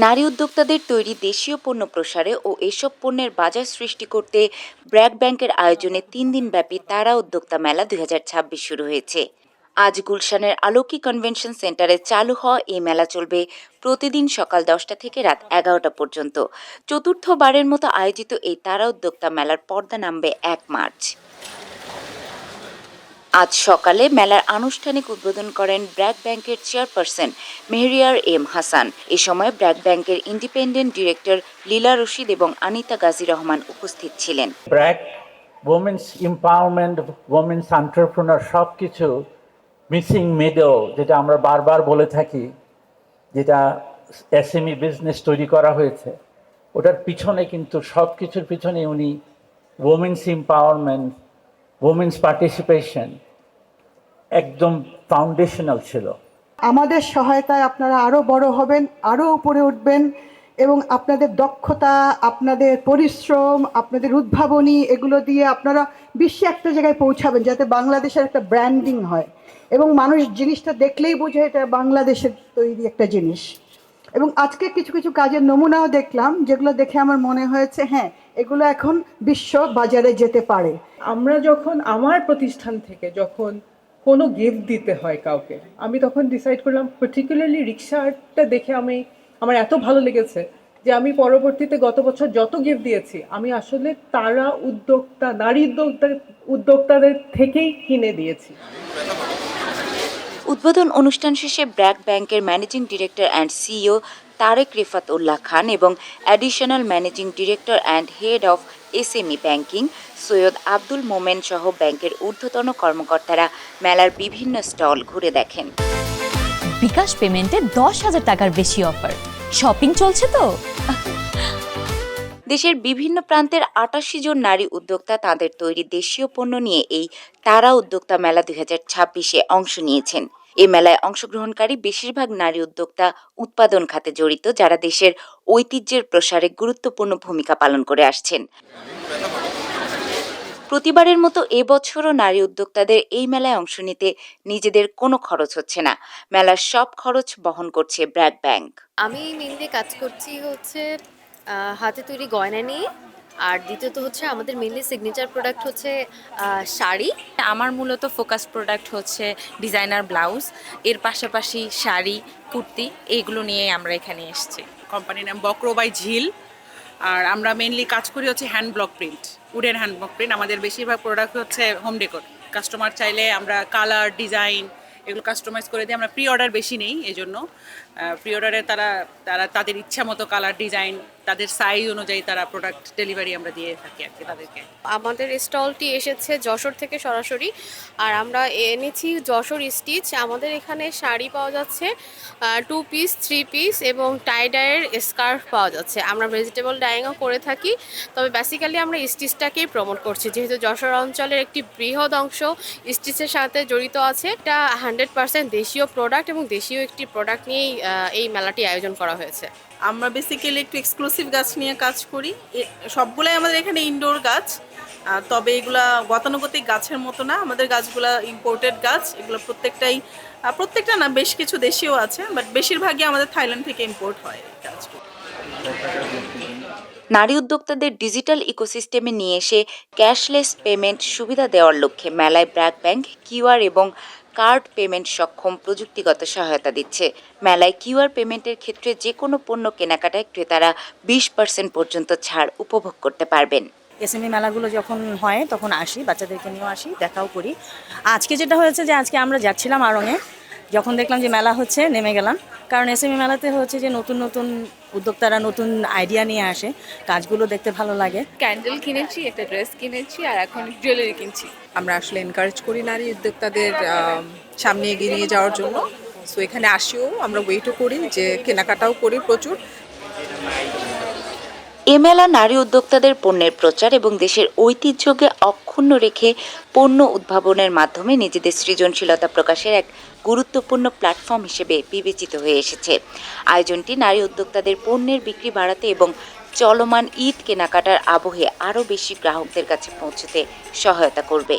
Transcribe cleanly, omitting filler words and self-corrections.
নারী উদ্যোক্তাদের তৈরি দেশীয় পণ্য প্রসারে ও এসব পণ্যের বাজার সৃষ্টি করতে ব্র্যাক ব্যাংকের আয়োজনে ৩ দিনব্যাপী তারা উদ্যোক্তা মেলা ২০২৬ শুরু হয়েছে। আজ গুলশানের আলোকি কনভেনশন সেন্টারে চালু হওয়া এই মেলা চলবে প্রতিদিন সকাল ১০টা থেকে রাত ১১টা পর্যন্ত। চতুর্থবারের মতো আয়োজিত এই তারা উদ্যোক্তা মেলার পর্দা নামবে ১ মার্চ। আজ সকালে মেলার আনুষ্ঠানিক উদ্বোধন করেন ব্র্যাক ব্যাংকের চেয়ারপারসন মেহরিয়ার এম হাসান। এ সময় ব্র্যাক ব্যাংকের ইন্ডিপেন্ডেন্ট ডিরেক্টর লীলা রশিদ এবং আনিতা গাজী রহমান উপস্থিত ছিলেন। BRAC women's empowerment, women's entrepreneur সবকিছু মিসিং মিডল, যেটা আমরা বারবার বলে থাকি, যেটা এসএমই বিজনেস তৈরি করা হয়েছে, ওটার পিছনে কিন্তু সব কিছুর পিছনে উনি ওমেন্স এম্পাওয়ারমেন্ট, ওমেন্স পার্টিসিপেশন একদম ফাউন্ডেশনাল ছিল। আমাদের সহায়তায় আপনারা আরও বড় হবেন, আরও উপরে উঠবেন এবং আপনাদের দক্ষতা, আপনাদের পরিশ্রম, আপনাদের উদ্ভাবনী এগুলো দিয়ে আপনারা বিশ্বে একটা জায়গায় পৌঁছাবেন, যাতে বাংলাদেশের একটা ব্র্যান্ডিং হয় এবং মানুষ জিনিসটা দেখলেই বোঝে এটা বাংলাদেশের তৈরি একটা জিনিস। এবং আজকে কিছু কিছু কাজের নমুনাও দেখলাম, যেগুলো দেখে আমার মনে হয়েছে হ্যাঁ, এগুলো এখন বিশ্ব বাজারে যেতে পারে। আমরা যখন আমার প্রতিষ্ঠান থেকে যখন কোনো গিফট দিতে হয় কাউকে, আমি তখন ডিসাইড করলাম, পার্টিকুলারলি রিক্সা আর্টটা দেখে আমার এত ভালো লেগেছে যে আমি পরবর্তীতে গত বছর যত গিফট দিয়েছি আমি আসলে তারা উদ্যোক্তা, নারী উদ্যোক্তাদের থেকেই কিনে দিয়েছি। উদ্বোধন অনুষ্ঠান শেষে ব্র্যাক ব্যাংকের managing director and CEO Tareq Rifat Ullah Khan এবং additional managing director and head of SME banking Syed Abdul Momen সহ ব্যাংকের ঊর্ধ্বতন কর্মকর্তারা মেলার বিভিন্ন স্টল ঘুরে দেখেন। বিকাশ পেমেন্টে ১০,০০০ টাকার বেশি অফার, শপিং চলছে তো। দেশের বিভিন্ন প্রান্তের ৮৮ জন নারী উদ্যোক্তা তাদের তৈরি দেশীয় পণ্য নিয়ে এই তারা উদ্যোক্তা মেলা ২০২৬-এ অংশ নিয়েছেন। এই মেলায় অংশগ্রহণকারী বেশিরভাগ নারী উদ্যোক্তা উৎপাদন খাতে জড়িত, যারা দেশের ঐতিহ্যের প্রসারে গুরুত্বপূর্ণ ভূমিকা পালন করে আসছেন। প্রতিবারের মতো এবছরও নারী উদ্যোক্তাদের এই মেলায় অংশ নিতে নিজেদের কোনো খরচ হচ্ছে না। মেলার সব খরচ বহন করছে ব্র্যাক ব্যাংক। আমি মেনলি কাজ করছি হাতে তৈরি গয়না নিয়ে, আর দ্বিতীয়ত হচ্ছে আমাদের মেনলি সিগনেচার প্রোডাক্ট হচ্ছে শাড়ি। আমার মূলত ফোকাস প্রোডাক্ট হচ্ছে ডিজাইনার ব্লাউজ, এর পাশাপাশি শাড়ি, কুর্তি, এইগুলো নিয়ে আমরা এখানে এসেছি। কোম্পানির নাম বক্র বাই ঝিল, আর আমরা মেনলি কাজ করি হচ্ছে hand block print, wooden hand block print. আমাদের বেশিরভাগ প্রোডাক্ট হচ্ছে হোম ডেকোর। কাস্টমার চাইলে আমরা কালার, ডিজাইন এগুলো কাস্টমাইজ করে দিই। আমরা প্রি অর্ডার বেশি নেই, এই জন্য প্রি অর্ডারে তারা তাদের ইচ্ছা মতো কালার, ডিজাইন, তাদের সাইজ অনুযায়ী তারা প্রোডাক্ট ডেলিভারি আমরা দিয়ে থাকি আর কি তাদেরকে। আমাদের স্টলটি এসেছে যশোর থেকে সরাসরি, আর আমরা এনেছি যশোর স্টিচ। আমাদের এখানে শাড়ি পাওয়া যাচ্ছে 2 পিস, 3 পিস এবং টাই ডাইয়ের স্কার্ফ পাওয়া যাচ্ছে। আমরা ভেজিটেবল ডাইংও করে থাকি, তবে বেসিক্যালি আমরা স্টিচটাকেই প্রমোট করছি, যেহেতু যশোর অঞ্চলের একটি বৃহৎ অংশ স্টিচের সাথে জড়িত আছে। এটা 100% দেশীয় প্রোডাক্ট এবং দেশীয় একটি প্রোডাক্ট নিয়েই এই মেলাটি আয়োজন করা হয়েছে। আমরা বেসিক্যালি একটু এক্সক্লুসিভ গাছ নিয়ে কাজ করি। সবগুলাই আমাদের এখানে ইনডোর গাছ, তবে এগুলা গতানুগতিক গাছের মতো না। আমাদের গাছগুলা ইম্পোর্টেড গাছ। এগুলো প্রত্যেকটা না, বেশ কিছু দেশীয় আছে, বাট বেশিরভাগই আমাদের থাইল্যান্ড থেকে ইম্পোর্ট হয় গাছগুলো। নারী উদ্যোক্তাদের ডিজিটাল ইকোসিস্টেমে নিয়ে এসে ক্যাশলেস পেমেন্ট সুবিধা দেওয়ার লক্ষ্যে মেলায় ব্র্যাক ব্যাংক কিউআর এবং কার্ড পেমেন্ট সক্ষম প্রযুক্তিগত সহায়তা দিচ্ছে। মেলায় কিউআর পেমেন্টের ক্ষেত্রে যে কোনো পণ্য কেনাকাটায় ক্রেতারা 20% পর্যন্ত ছাড় উপভোগ করতে পারবেন। এসএমই মেলাগুলো যখন হয় তখন আসি, বাচ্চাদেরকে নিয়েও আসি, দেখাও করি। আজকে যেটা হয়েছে যে আজকে আমরা যাচ্ছিলাম আড়ংয়ে, যখন দেখলাম যে মেলা হচ্ছে নেমে গেলাম, কারণ এসএমই মেলাতে হচ্ছে যে নতুন নতুন উদ্যোক্তারা নতুন আইডিয়া নিয়ে আসে, কাজগুলো দেখতে ভালো লাগে। ক্যান্ডেল কিনেছি, একটা ড্রেস কিনেছি, আর এখন জুয়েলারি কিনছি। আমরা আসলে এনকারেজ করি নারী উদ্যোক্তাদের সামনে এগিয়ে নিয়ে যাওয়ার জন্য। সো এখানে আসিও, আমরা ওয়েটও করি, যে কেনাকাটাও করি প্রচুর। এ মেলা নারী উদ্যোক্তাদের পণ্যের প্রচার এবং দেশের ঐতিহ্যকে অক্ষুণ্ণ রেখে পণ্য উদ্ভাবনের মাধ্যমে নিজেদের সৃজনশীলতা প্রকাশের এক গুরুত্বপূর্ণ প্ল্যাটফর্ম হিসেবে বিবেচিত হয়ে এসেছে। আয়োজনটি নারী উদ্যোক্তাদের পণ্যের বিক্রি বাড়াতে এবং চলমান ঈদ কেনাকাটার আবহে আরও বেশি গ্রাহকদের কাছে পৌঁছতে সহায়তা করবে।